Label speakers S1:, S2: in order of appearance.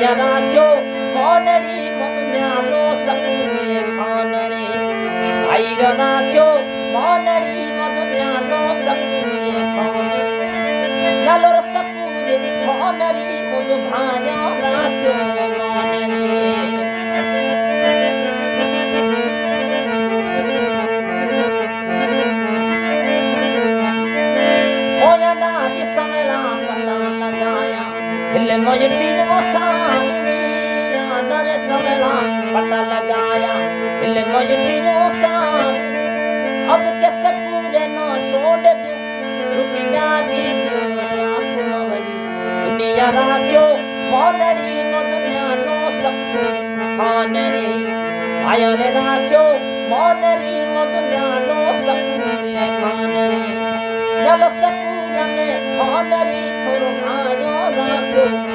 S1: दुनिया राख्यो मनरी मधुन्यालो सकुरे खानरे भाइ र राख्यो मनरी मधुन्यालो सकुरे खानरे न्यालो र सकुरे खानरी मधु भाय राख्यो मनरे दिल मोयटी ओकानी नरे समला पता लगाया दिल मोयटी ओकानी अब के सकूरे न छोड़ दो रुपया दी दो राख मवरी दुनिया राख्यो मनरी मधुन्या नो सकू खानरे आया रे राख्यो मनरी मधुन्या नो सकू रे खानरे चलो सकूर में खानरी थोरो आयो राख्यो